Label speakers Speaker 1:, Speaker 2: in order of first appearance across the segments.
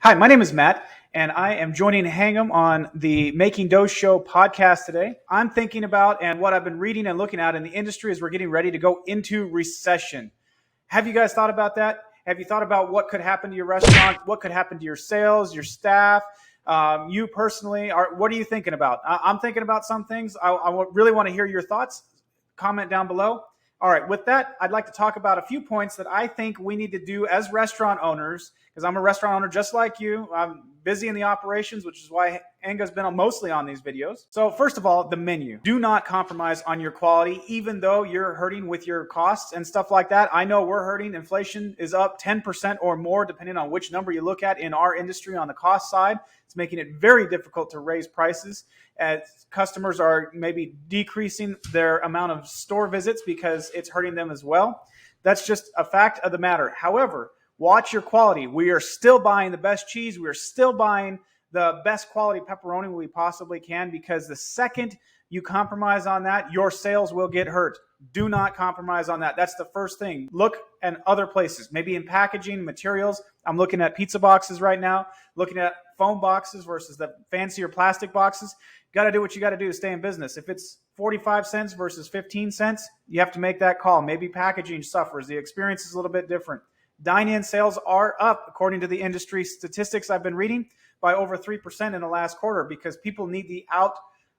Speaker 1: Hi, my name is Matt, and I am joining Hangam on the Making Dough Show podcast today. I'm thinking about and what I've been reading and looking at in the industry as we're getting ready to go into recession. Have you guys thought about that? Have you thought about what could happen to your restaurant? What could happen to your sales, your staff? You personally, what are you thinking about? I'm thinking about some things. I really want to hear your thoughts. Comment down below. All right, with that, I'd like to talk about a few points that I think we need to do as restaurant owners, because I'm a restaurant owner just like you. I'm busy in the operations, which is why Enga's been mostly on these videos. So first of all, the menu. Do not compromise on your quality, even though you're hurting with your costs and stuff like that. I know we're hurting. Inflation is up 10% or more, depending on which number you look at in our industry on the cost side. It's making it very difficult to raise prices as customers are maybe decreasing their amount of store visits because it's hurting them as well. That's just a fact of the matter. However, watch your quality. We are still buying the best cheese. We are still buying the best quality pepperoni we possibly can, because the second you compromise on that, your sales will get hurt. Do not compromise on that. That's the first thing. Look at other places, maybe in packaging, materials. I'm looking at pizza boxes right now, looking at foam boxes versus the fancier plastic boxes. Got to do what you got to do to stay in business. If it's 45 cents versus 15 cents, you have to make that call. Maybe packaging suffers. The experience is a little bit different. Dine-in sales are up, according to the industry statistics I've been reading, by over 3% in the last quarter, because people need the out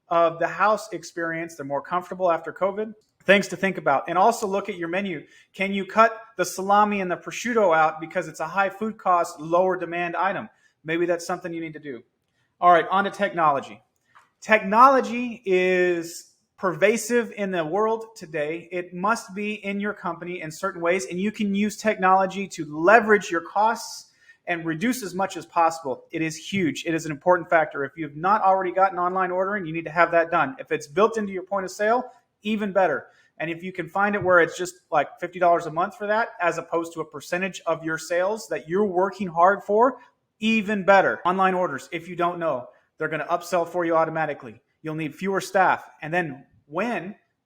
Speaker 1: of the house experience. They're more comfortable after COVID. Things to think about. And also look at your menu. Can you cut the salami and the prosciutto out because it's a high food cost, lower demand item? Maybe that's something you need to do. All right, on to technology. Technology is pervasive in the world today. It must be in your company in certain ways, and you can use technology to leverage your costs and reduce as much as possible. It is huge. It is an important factor. If you've not already gotten online ordering, you need to have that done. If it's built into your point of sale, even better. And if you can find it where it's just like $50 a month for that, as opposed to a percentage of your sales that you're working hard for, even better. Online orders, if you don't know, they're going to upsell for you automatically. You'll need fewer staff. And then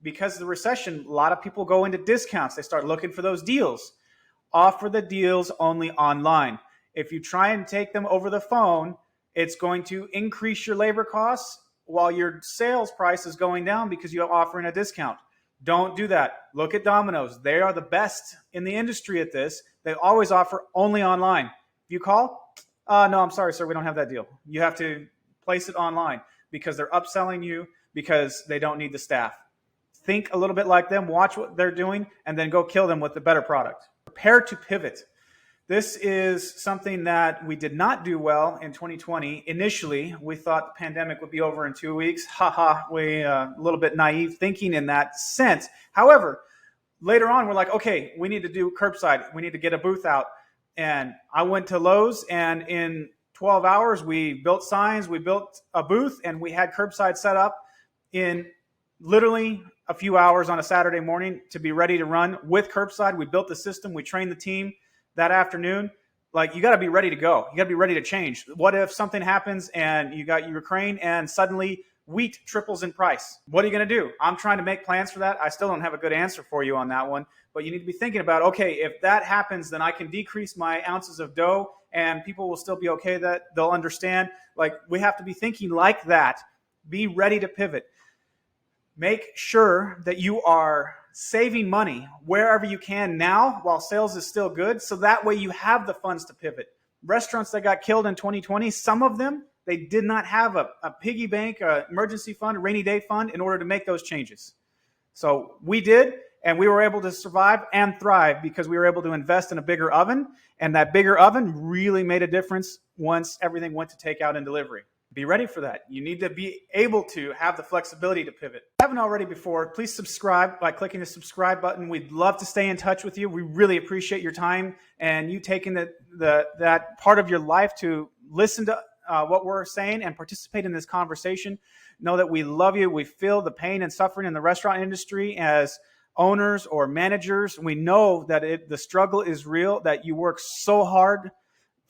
Speaker 1: because of the recession, a lot of people go into discounts. They start looking for those deals. Offer the deals only online. If you try and take them over the phone, it's going to increase your labor costs while your sales price is going down because you're offering a discount. Don't do that. Look at Domino's. They are the best in the industry at this. They always offer only online. If you call, no, I'm sorry, sir, we don't have that deal. You have to place it online because they're upselling you because they don't need the staff. Think a little bit like them, watch what they're doing, and then go kill them with the better product. Prepare to pivot. This is something that we did not do well in 2020. Initially, we thought the pandemic would be over in 2 weeks. We a little bit naive thinking in that sense. However, later on, we're like, okay, we need to do curbside. We need to get a booth out. And I went to Lowe's, and in 12 hours, we built signs, we built a booth, and we had curbside set up in literally a few hours on a Saturday morning to be ready to run with curbside. We built the system. We trained the team that afternoon. Like, you got to be ready to go. You got to be ready to change. What if something happens and you got your crane and suddenly wheat triples in price? What are you going to do? I'm trying to make plans for that. I still don't have a good answer for you on that one, but you need to be thinking about, okay, if that happens, then I can decrease my ounces of dough and people will still be okay, that they'll understand. Like, we have to be thinking like that. Be ready to pivot. Make sure that you are saving money wherever you can now while sales is still good, so that way you have the funds to pivot. Restaurants that got killed in 2020, some of them, they did not have a piggy bank, a emergency fund, a rainy day fund in order to make those changes. So we did, and we were able to survive and thrive because we were able to invest in a bigger oven, and that bigger oven really made a difference once everything went to takeout and delivery. Be ready for that. You need to be able to have the flexibility to pivot. If you haven't already before, please subscribe by clicking the subscribe button. We'd love to stay in touch with you. We really appreciate your time and you taking that part of your life to listen to what we're saying and participate in this conversation. Know that we love you. We feel the pain and suffering in the restaurant industry as owners or managers. We know that the struggle is real, that you work so hard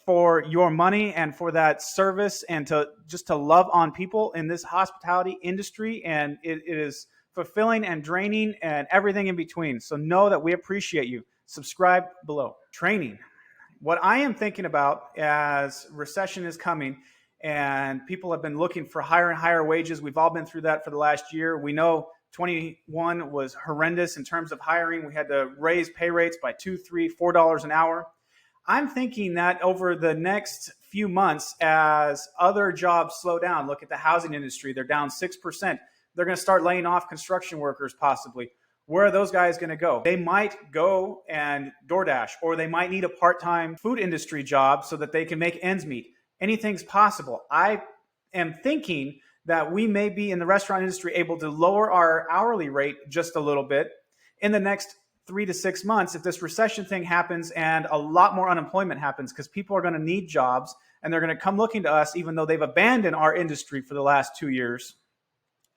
Speaker 1: for your money and for that service and to love on people in this hospitality industry. And it is fulfilling and draining and everything in between. So know that we appreciate you. Subscribe below. Training. What I am thinking about as recession is coming and people have been looking for higher and higher wages. We've all been through that for the last year. We know 21 was horrendous in terms of hiring. We had to raise pay rates by $2, $3, $4 an hour. I'm thinking that over the next few months, as other jobs slow down, look at the housing industry, they're down 6%. They're going to start laying off construction workers possibly. Where are those guys going to go? They might go and DoorDash, or they might need a part-time food industry job so that they can make ends meet. Anything's possible. I am thinking that we may be in the restaurant industry able to lower our hourly rate just a little bit in the next 3 to 6 months if this recession thing happens and a lot more unemployment happens, because people are going to need jobs and they're going to come looking to us even though they've abandoned our industry for the last 2 years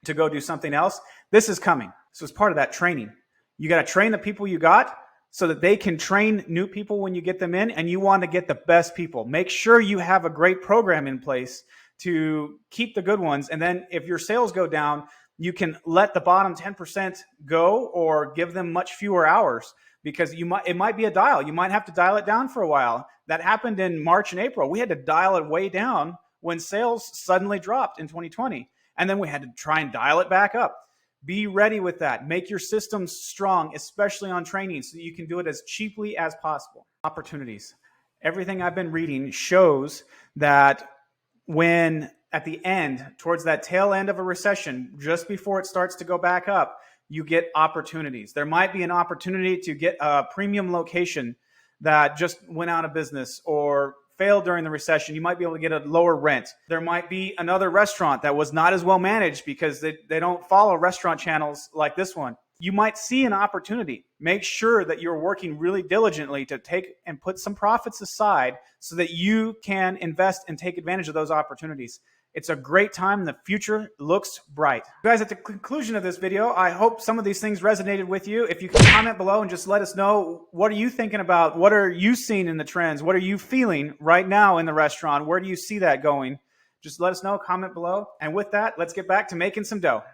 Speaker 1: to go do something else. This is coming. So it's part of that training. You got to train the people you got so that they can train new people when you get them in, and you want to get the best people. Make sure you have a great program in place to keep the good ones. And then if your sales go down, you can let the bottom 10% go or give them much fewer hours, because it might be a dial. You might have to dial it down for a while. That happened in March and April. We had to dial it way down when sales suddenly dropped in 2020. And then we had to try and dial it back up. Be ready with that. Make your systems strong, especially on training, so that you can do it as cheaply as possible. Opportunities. Everything I've been reading shows that when at the end, towards that tail end of a recession, just before it starts to go back up, you get opportunities. There might be an opportunity to get a premium location that just went out of business or failed during the recession. You might be able to get a lower rent. There might be another restaurant that was not as well managed because they don't follow restaurant channels like this one. You might see an opportunity. Make sure that you're working really diligently to take and put some profits aside so that you can invest and take advantage of those opportunities. It's a great time. The future looks bright. Guys, at the conclusion of this video, I hope some of these things resonated with you. If you can comment below and just let us know, what are you thinking about? What are you seeing in the trends? What are you feeling right now in the restaurant? Where do you see that going? Just let us know, comment below. And with that, let's get back to making some dough.